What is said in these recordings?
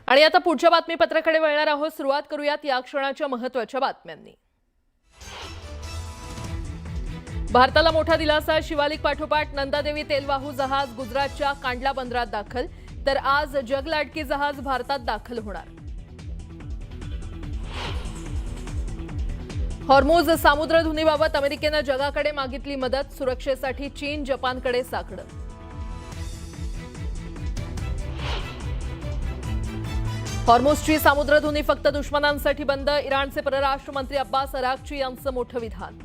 आणि आता पुढच्या बातमीपत्राकडे वळणार आहोत। सुरुवात करूयात या क्षणाच्या महत्त्वाच्या बातम्यांनी। भारताला मोठा दिलासा। शिवालिक पाठोपाठ नंदादेवी तेलवाहू जहाज गुजरातच्या कांडला बंदरात दाखल, तर आज जगलाडकी जहाज भारतात दाखल होणार। हॉर्मुझ सामुद्रधुनीबाबत अमेरिकेने जगाकडे मागितली मदत। सुरक्षेसाठी चीन जपानकडे साकडं। हॉर्मुझची सामुद्रधुनी फक्त दुश्मनांसाठी बंद। इराणचे परराष्ट्र मंत्री अब्बास अराक्ची यांचं मोठं विधान।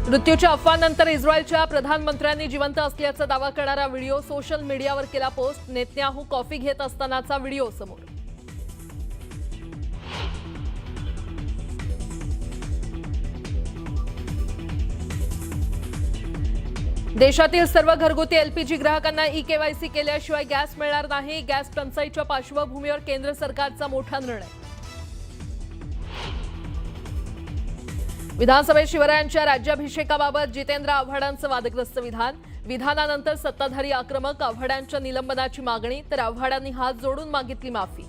मृत्यूच्या अफवांनंतर इस्रायलच्या प्रधानमंत्र्यांनी जिवंत असल्याचा दावा करणारा व्हिडिओ सोशल मीडियावर केला पोस्ट। नेतन्याहू कॉफी घेत असतानाचा व्हिडिओ समोर। देशातील सर्व घरगुती एलपीजी ग्राहकांना ई-केवायसी केल्याशिवाय गॅस मिळणार नाही। गॅस टंचाईच्या पार्श्वभूमीवर केंद्र सरकारचा मोठा निर्णय। विधानसभेत शिवरायांच्या राज्याभिषेकाबाबत जितेंद्र आव्हाडांचं वादग्रस्त विधान। विधानानंतर सत्ताधारी आक्रमक। आव्हाडांच्या निलंबनाची मागणी, तर आव्हाडांनी हात जोडून मागितली माफी।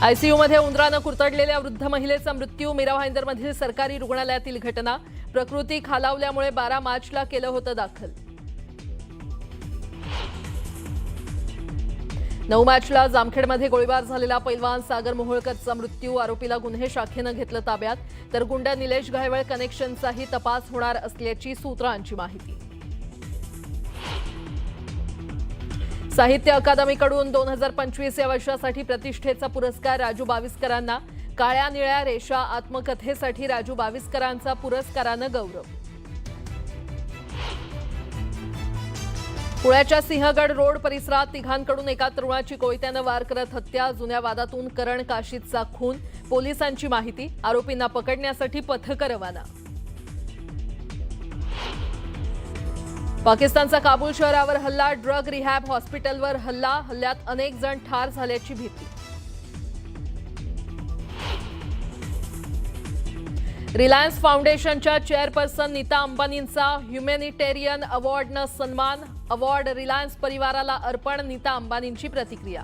आयसीयूमध्ये उंदरानं कुरतडलेल्या वृद्ध महिलेचा मृत्यू। मीरा भाईंदरमधील सरकारी रुग्णालयातील घटना। प्रकृती खालावल्यामुळे 12 मार्चला केलं होतं दाखल। 9 मार्चला जामखेडमध्ये गोळीबार झालेला पैलवान सागर मोहोळकरचा मृत्यू। आरोपीला गुन्हे शाखेनं घेतलं ताब्यात, तर गुंड निलेश घायवळ कनेक्शनचाही तपास होणार असल्याची सूत्रांची माहिती। साहित्य अकादमीकडून 2025 या वर्षासाठी प्रतिष्ठेचा पुरस्कार राजू बाविस्करांना। काळ्या निळ्या रेषा आत्मकथेसाठी राजू बाविस्करांचा पुरस्कारानं गौरव। पुण्याच्या सिंहगड रोड परिसरात तिघांकडून एका तरुणाची कोयत्यानं वार करत हत्या। जुन्या वादातून करण काशीदचा खून। पोलिसांची माहिती, आरोपींना पकडण्यासाठी पथकं रवाना। पाकिस्तानचा काबूल शहरावर हल्ला। ड्रग रिहॅब हॉस्पिटलवर हल्ला। हल्ल्यात अनेक जण ठार झाल्याची भीती। रिलायन्स फाउंडेशनच्या चेअरपर्सन नीता अंबानींचा ह्युमॅनिटेरियन अवॉर्डनं सन्मान। अवॉर्ड रिलायन्स परिवाराला अर्पण। नीता अंबानींची प्रतिक्रिया।